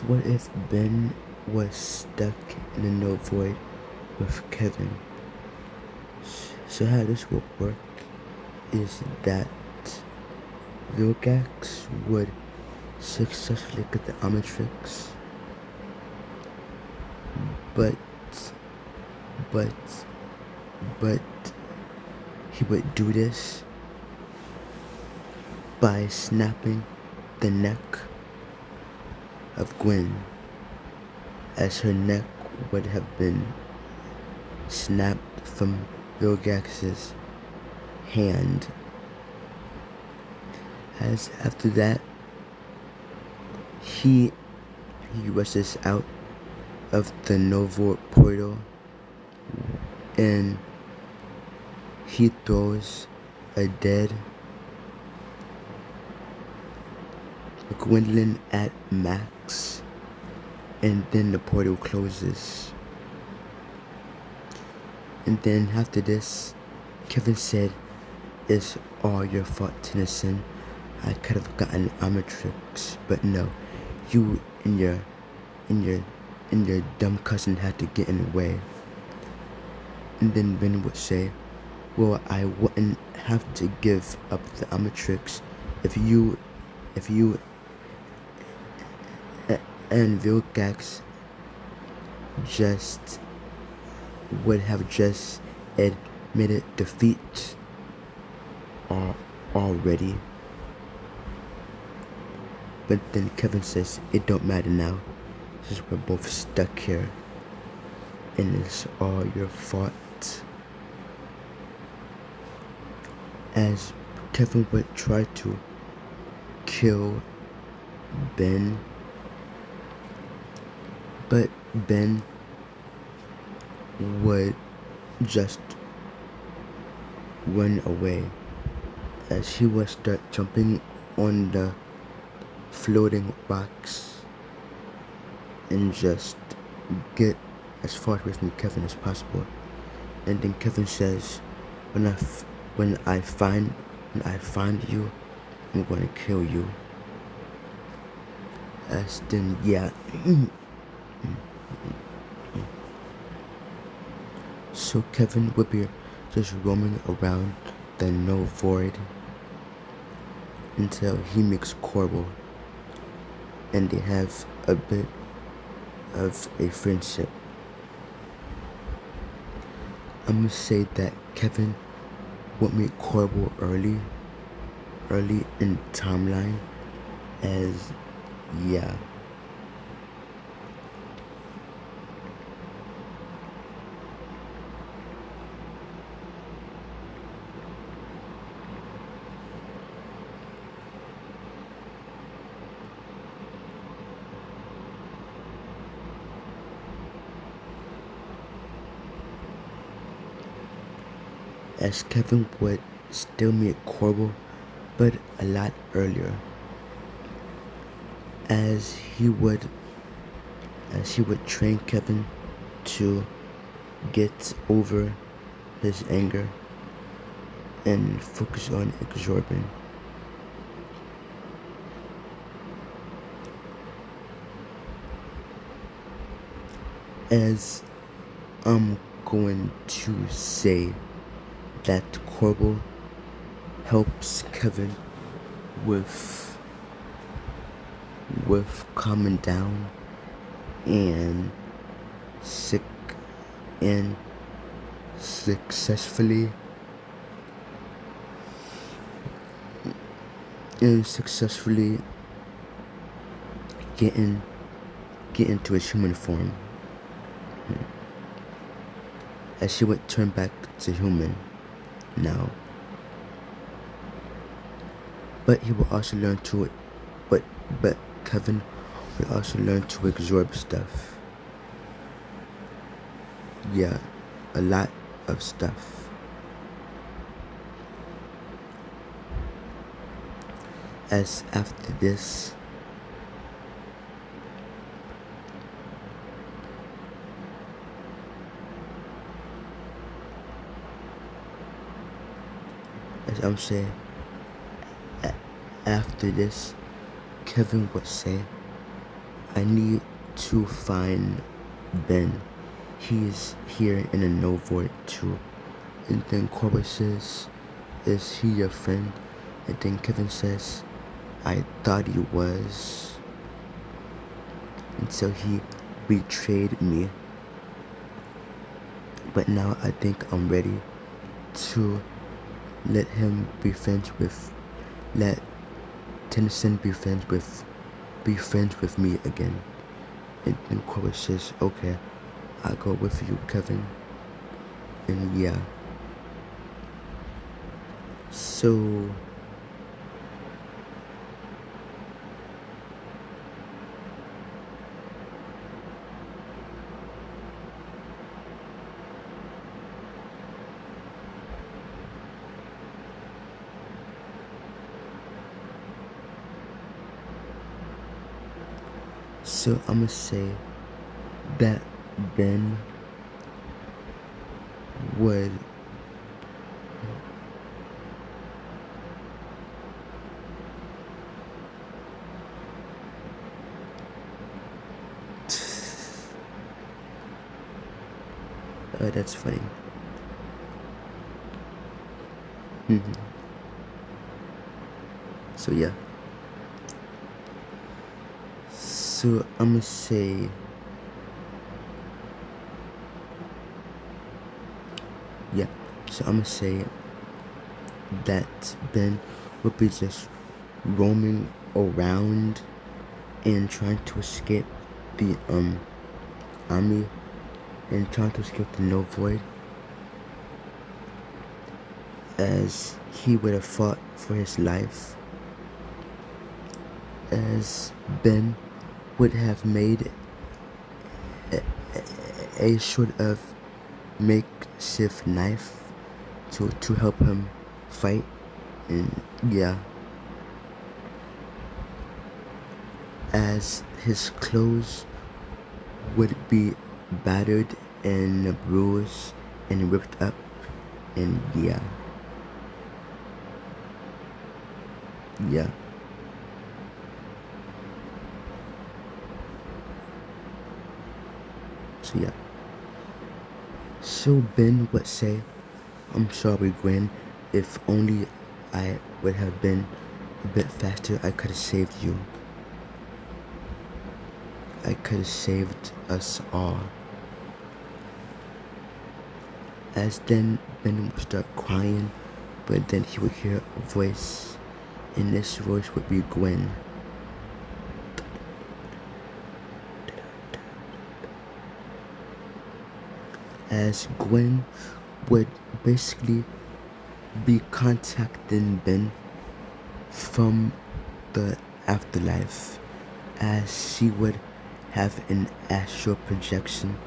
What if Ben was stuck in a no void with Kevin? So how this would work is that Vilgax would successfully get the Omnitrix, but but but he would do this by snapping the neck of Gwen, as her neck would have been snapped from Vilgax's hand. As after that, he rushes out of the Novo portal and he throws a dead Gwendolyn at Max, and then the portal closes. And then after this, Kevin said, "It's all your fault, Tennyson. I could have gotten Omnitrix, but no, you and your dumb cousin had to get in the way." And then Ben would say, "Well, I wouldn't have to give up the Omnitrix if you and Vilgax just would have just admitted defeat already." But then Kevin says, "It don't matter now, since we're both stuck here, and it's all your fault." As Kevin would try to kill Ben, but Ben would just run away, as he would start jumping on the floating rocks and just get as far away from Kevin as possible. And then Kevin says, when I find you, I'm going to kill you." As then, yeah. So Kevin would be just roaming around the no void until he meets Corbel, and they have a bit of a friendship. I'm gonna say that Kevin would meet Corbel early in the timeline, as yeah. As Kevin would still meet Corbel, but a lot earlier, as he would train Kevin to get over his anger and focus on absorbing. As I'm going to say that Corbel helps Kevin with calming down and successfully get into his human form, as she would turn back to human now. But he will also learn to but Kevin will also learn to absorb stuff. Yeah, a lot of stuff. As after this, as I'm saying, after this, Kevin would say, I need to find Ben. He's here in a no void too. And then Cora says, is he your friend? And then Kevin says, I thought he was. Until he betrayed me. But now I think I'm ready to let him be friends with, let Tennyson be friends with me again. And then Cora says, okay, I'll go with you, Kevin. And yeah. So I'm gonna say that Ben would that's funny. So yeah. So I'm gonna say yeah. So I'm gonna say that Ben would be just roaming around and trying to escape the army and trying to escape the no void, as he would have fought for his life, as Ben would have made a sort of makeshift knife to help him fight. And yeah, as his clothes would be battered and bruised and ripped up. And yeah. So yeah. So Ben would say, I'm sorry, Gwen. If only I would have been a bit faster, I could have saved you. I could have saved us all. As then Ben would start crying, but then he would hear a voice, and this voice would be Gwen. As Gwen would basically be contacting Ben from the afterlife, as she would have an astral projection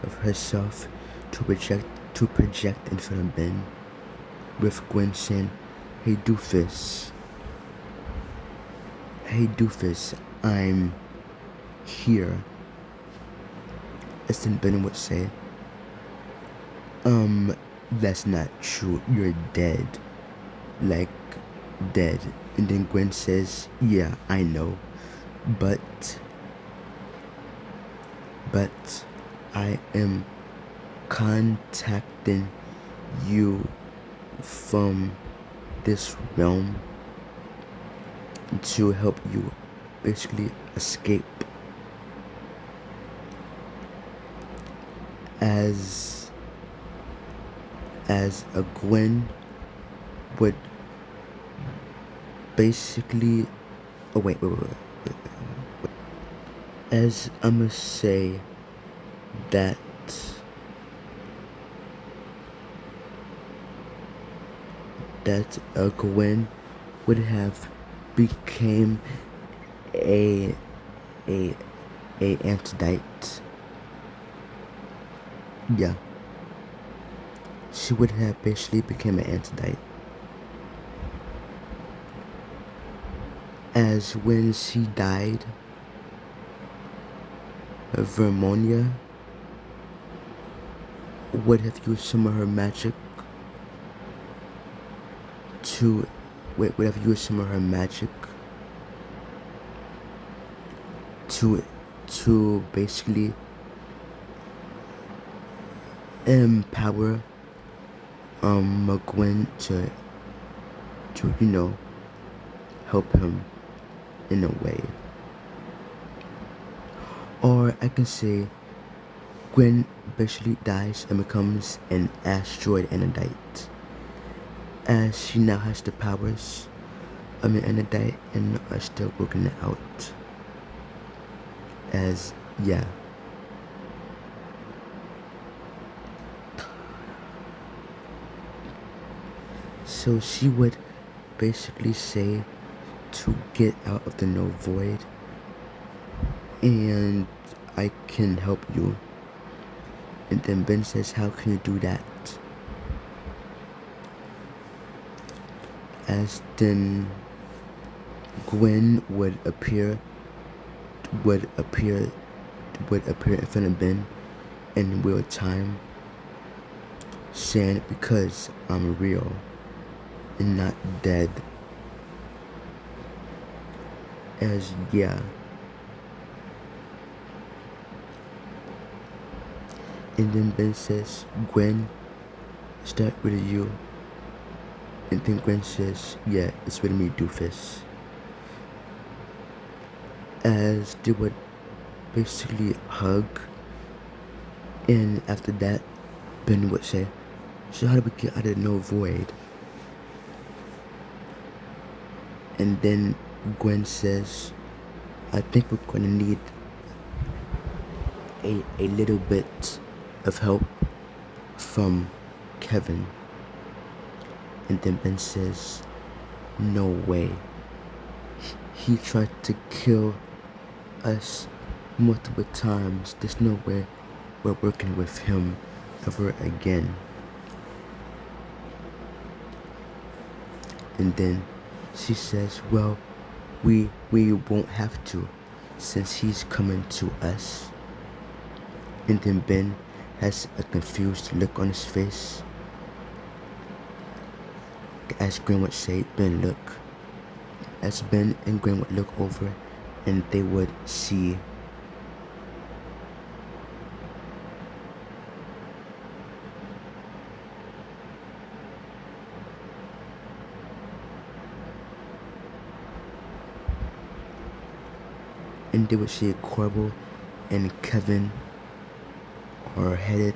of herself to project in front of Ben, with Gwen saying, hey doofus, I'm here. As then Ben would say, that's not true, you're dead. Like, dead. And then Gwen says, yeah, I know, but I am contacting you from this realm to help you basically escape. As a Gwen would basically, oh wait. As I'ma say that a Gwen would have became a antidote. Yeah. She would have basically become an antidote. As when she died, Vermonia would have used some of her magic to to basically empower Gwen to help him in a way. Or I can say Gwen basically dies and becomes an asteroid Enidite, as she now has the powers of an Enidite and are still working it out. As yeah. So she would basically say to get out of the no void, and I can help you. And then Ben says, how can you do that? As then Gwen would appear in front of Ben in real time, saying, because I'm real and not dead. As yeah. And then Ben says, Gwen, is that really you? And then Gwen says, yeah, it's really me, doofus. As they would basically hug, and after that, Ben would say, so how do we get out of no void? And then Gwen says, I think we're gonna need a little bit of help from Kevin. And then Ben says, no way. He tried to kill us multiple times. There's no way we're working with him ever again. And then she says, well, we won't have to, since he's coming to us. And then Ben has a confused look on his face. As Gwen would say, Ben, look. As Ben and Gwen would look over, and they would see Corbel and Kevin are headed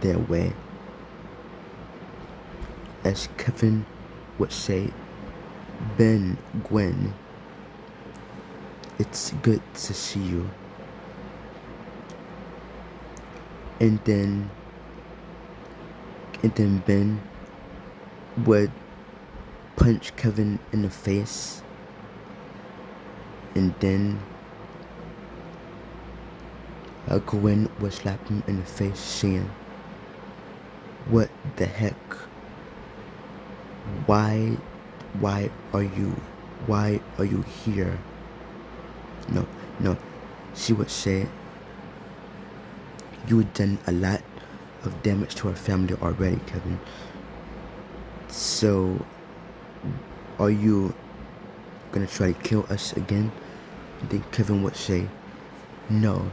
their way. As Kevin would say, Ben, Gwen, it's good to see you. And then Ben would punch Kevin in the face. And then Gwen would slap him in the face, saying, what the heck? Why are you here? No, she would say, you have done a lot of damage to our family already, Kevin. So, are you gonna try to kill us again? And then Kevin would say, no.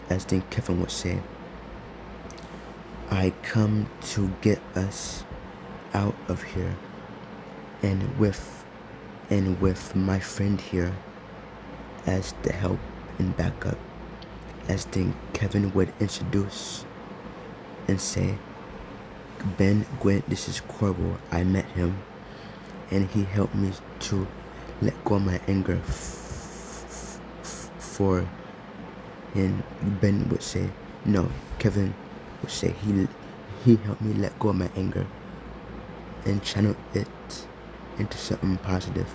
As then Kevin would say, I come to get us out of here, and with my friend here as the help and backup. As then Kevin would introduce and say, Ben, Gwen, this is Corbel. I met him, and he helped me to let go of my anger for. And Ben would say, no. Kevin would say, he helped me let go of my anger and channel it into something positive.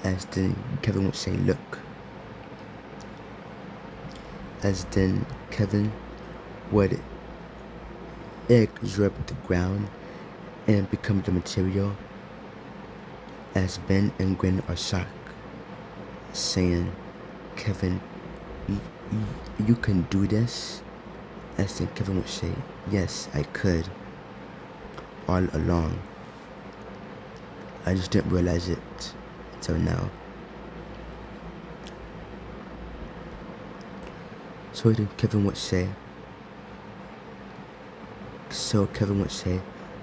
As then Kevin would say, look. As then Kevin would absorb the ground and become the material. As Ben and Gwen are shocked, saying, Kevin, you can do this? As then Kevin would say, yes, I could. All along. I just didn't realize it until now. So then Kevin would say,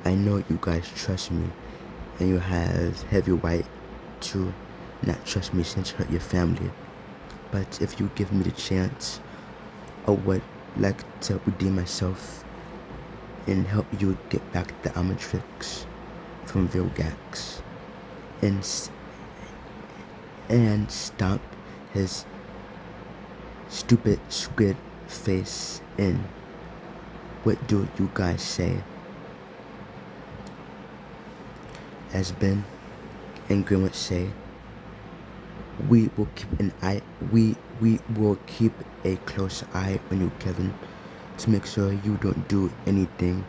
I know you guys trust me, and you have heavy right to not trust me since hurt your family. But if you give me the chance, I would like to redeem myself and help you get back the Amatrix from Vilgax and stomp his stupid squid face in. What do you guys say? As Ben and Grim would say, we will keep a close eye on you, Kevin, to make sure you don't do anything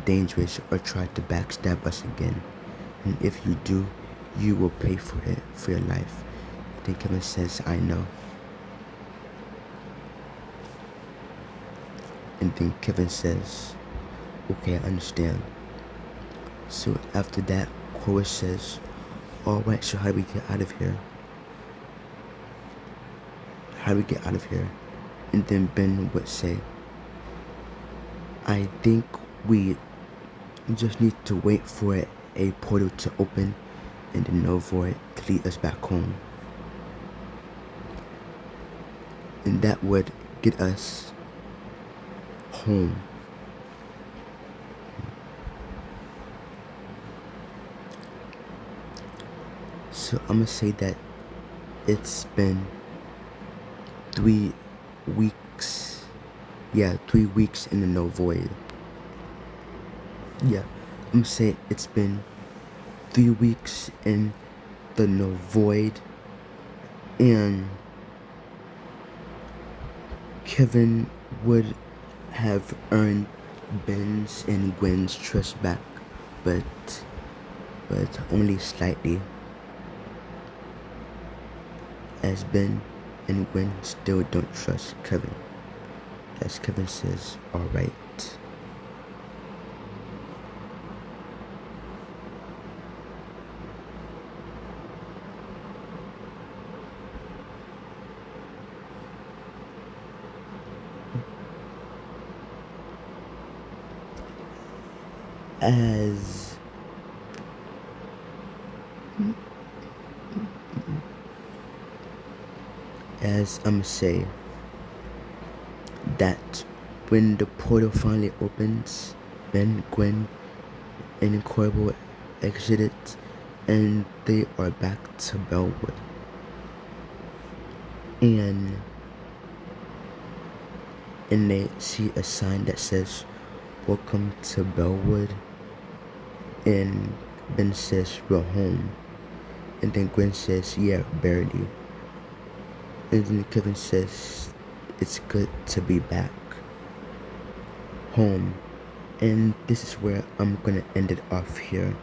dangerous or try to backstab us again. And if you do, you will pay for it for your life. Then Kevin says, I know. And then Kevin says, okay, I understand. So after that, Cora says, alright, so how do we get out of here? And then Ben would say, I think we just need to wait for a portal to open and the null void to lead us back home. And that would get us home. So I'm gonna say that it's been 3 weeks. Yeah, 3 weeks in the null void. Yeah, I'm gonna say it's been 3 weeks in the null void, and Kevin would have earned Ben's and Gwen's trust back, but only slightly, as Ben and Gwen still don't trust Kevin. As Kevin says, alright. As I'ma say that when the portal finally opens, Ben, Gwen, and Corvo exited, and they are back to Bellwood. And they see a sign that says, welcome to Bellwood. And Ben says, we're home. And then Gwen says, yeah, barely. And then Kevin says, it's good to be back home. And this is where I'm gonna end it off here.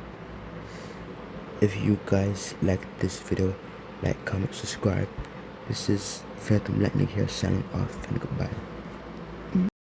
If you guys like this video, like, comment, subscribe. This is Phantom Lightning here, signing off, and goodbye.